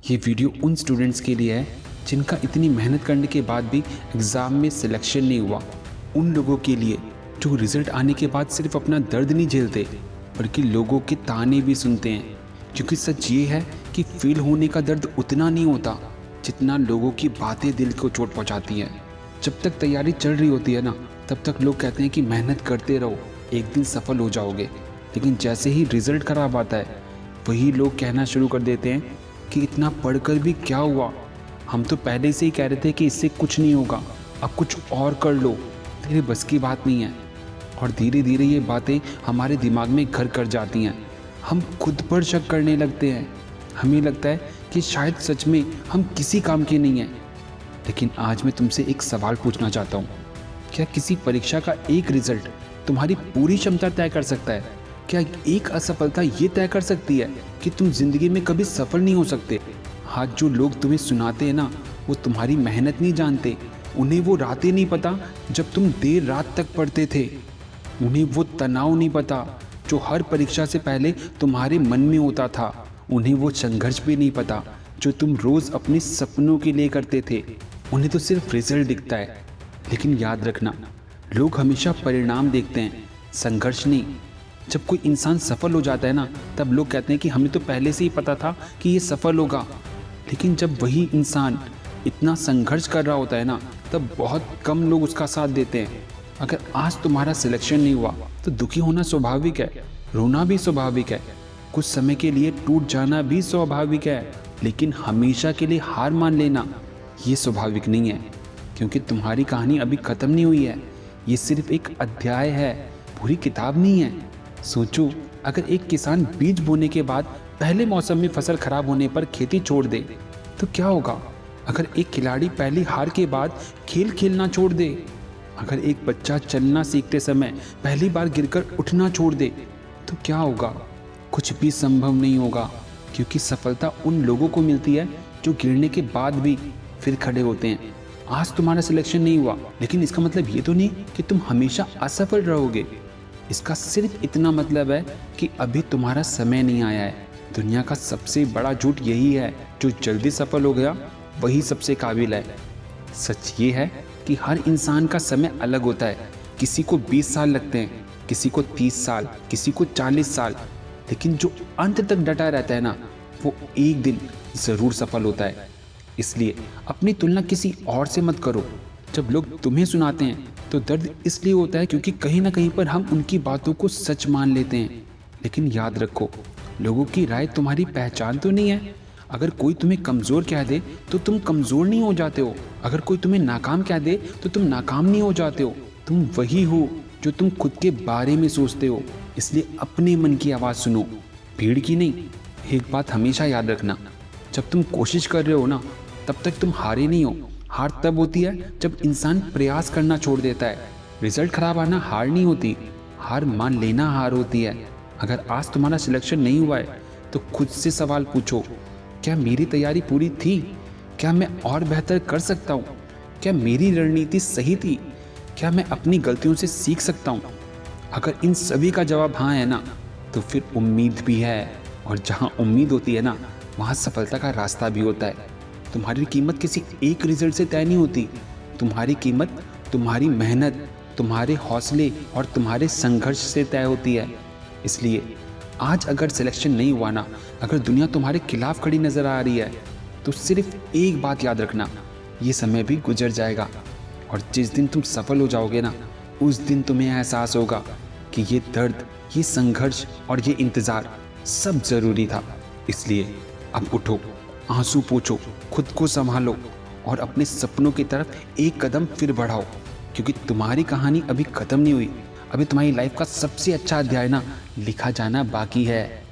ये वीडियो उन स्टूडेंट्स के लिए है जिनका इतनी मेहनत करने के बाद भी एग्ज़ाम में सिलेक्शन नहीं हुआ। उन लोगों के लिए जो रिज़ल्ट आने के बाद सिर्फ अपना दर्द नहीं झेलते बल्कि लोगों के ताने भी सुनते हैं। क्योंकि सच ये है कि फेल होने का दर्द उतना नहीं होता जितना लोगों की बातें दिल को चोट पहुंचाती हैं। जब तक तैयारी चल रही होती है ना, तब तक लोग कहते हैं कि मेहनत करते रहो, एक दिन सफल हो जाओगे। लेकिन जैसे ही रिज़ल्ट खराब आता है, वही लोग कहना शुरू कर देते हैं कि इतना पढ़कर भी क्या हुआ, हम तो पहले से ही कह रहे थे कि इससे कुछ नहीं होगा, अब कुछ और कर लो, तेरे बस की बात नहीं है। और धीरे धीरे ये बातें हमारे दिमाग में घर कर जाती हैं। हम खुद पर शक करने लगते हैं। हमें लगता है कि शायद सच में हम किसी काम के नहीं हैं। लेकिन आज मैं तुमसे एक सवाल पूछना चाहता हूँ, क्या किसी परीक्षा का एक रिजल्ट तुम्हारी पूरी क्षमता तय कर सकता है? क्या एक असफलता ये तय कर सकती है कि तुम जिंदगी में कभी सफल नहीं हो सकते? हाँ, जो लोग तुम्हें सुनाते हैं ना, वो तुम्हारी मेहनत नहीं जानते। उन्हें वो रातें नहीं पता जब तुम देर रात तक पढ़ते थे। उन्हें वो तनाव नहीं पता जो हर परीक्षा से पहले तुम्हारे मन में होता था। उन्हें वो संघर्ष भी नहीं पता जो तुम रोज़ अपने सपनों के लिए करते थे। उन्हें तो सिर्फ रिजल्ट दिखता है। लेकिन याद रखना, लोग हमेशा परिणाम देखते हैं, संघर्ष नहीं। जब कोई इंसान सफल हो जाता है ना, तब लोग कहते हैं कि हमें तो पहले से ही पता था कि ये सफल होगा। लेकिन जब वही इंसान इतना संघर्ष कर रहा होता है ना, तब बहुत कम लोग उसका साथ देते हैं। अगर आज तुम्हारा सिलेक्शन नहीं हुआ तो दुखी होना स्वाभाविक है, रोना भी स्वाभाविक है, कुछ समय के लिए टूट जाना भी स्वाभाविक है। लेकिन हमेशा के लिए हार मान लेना ये स्वाभाविक नहीं है, क्योंकि तुम्हारी कहानी अभी ख़त्म नहीं हुई है। ये सिर्फ एक अध्याय है, पूरी किताब नहीं है। सोचो, अगर एक किसान बीज बोने के बाद पहले मौसम में फसल खराब होने पर खेती छोड़ दे तो क्या होगा? अगर एक खिलाड़ी पहली हार के बाद खेल खेलना छोड़ दे, अगर एक बच्चा चलना सीखते समय पहली बार गिरकर उठना छोड़ दे तो क्या होगा? कुछ भी संभव नहीं होगा, क्योंकि सफलता उन लोगों को मिलती है जो गिरने के बाद भी फिर खड़े होते हैं। आज तुम्हारा सिलेक्शन नहीं हुआ, लेकिन इसका मतलब ये तो नहीं कि तुम हमेशा असफल रहोगे। इसका सिर्फ इतना मतलब है कि अभी तुम्हारा समय नहीं आया है। दुनिया का सबसे बड़ा झूठ यही है, जो जल्दी सफल हो गया वही सबसे काबिल है। सच ये है कि हर इंसान का समय अलग होता है। किसी को 20 साल लगते हैं, किसी को 30 साल, किसी को 40 साल। लेकिन जो अंत तक डटा रहता है ना, वो एक दिन ज़रूर सफल होता है। इसलिए अपनी तुलना किसी और से मत करो। जब लोग तुम्हें सुनाते हैं तो दर्द इसलिए होता है क्योंकि कहीं ना कहीं पर हम उनकी बातों को सच मान लेते हैं। लेकिन याद रखो, लोगों की राय तुम्हारी पहचान तो नहीं है। अगर कोई तुम्हें कमज़ोर कह दे तो तुम कमज़ोर नहीं हो जाते हो। अगर कोई तुम्हें नाकाम कह दे तो तुम नाकाम नहीं हो जाते हो। तुम वही हो जो तुम खुद के बारे में सोचते हो। इसलिए अपने मन की आवाज़ सुनो, भीड़ की नहीं। एक बात हमेशा याद रखना, जब तुम कोशिश कर रहे हो ना, तब तक तुम हारे नहीं हो। हार तब होती है जब इंसान प्रयास करना छोड़ देता है। रिजल्ट खराब आना हार नहीं होती, हार मान लेना हार होती है। अगर आज तुम्हारा सिलेक्शन नहीं हुआ है तो खुद से सवाल पूछो, क्या मेरी तैयारी पूरी थी? क्या मैं और बेहतर कर सकता हूँ? क्या मेरी रणनीति सही थी? क्या मैं अपनी गलतियों से सीख सकता हूँ? अगर इन सभी का जवाब हाँ है ना, तो फिर उम्मीद भी है। और जहाँ उम्मीद होती है ना, वहाँ सफलता का रास्ता भी होता है। तुम्हारी कीमत किसी एक रिजल्ट से तय नहीं होती। तुम्हारी कीमत तुम्हारी मेहनत, तुम्हारे हौसले और तुम्हारे संघर्ष से तय होती है। इसलिए आज अगर सिलेक्शन नहीं हुआ ना, अगर दुनिया तुम्हारे खिलाफ खड़ी नज़र आ रही है, तो सिर्फ एक बात याद रखना, ये समय भी गुजर जाएगा। और जिस दिन तुम सफल हो जाओगे ना, उस दिन तुम्हें एहसास होगा कि ये दर्द, ये संघर्ष और ये इंतज़ार सब ज़रूरी था। इसलिए अब उठो, आंसू पोंछो, खुद को संभालो और अपने सपनों की तरफ एक कदम फिर बढ़ाओ। क्योंकि तुम्हारी कहानी अभी ख़त्म नहीं हुई। अभी तुम्हारी लाइफ का सबसे अच्छा अध्याय ना लिखा जाना बाकी है।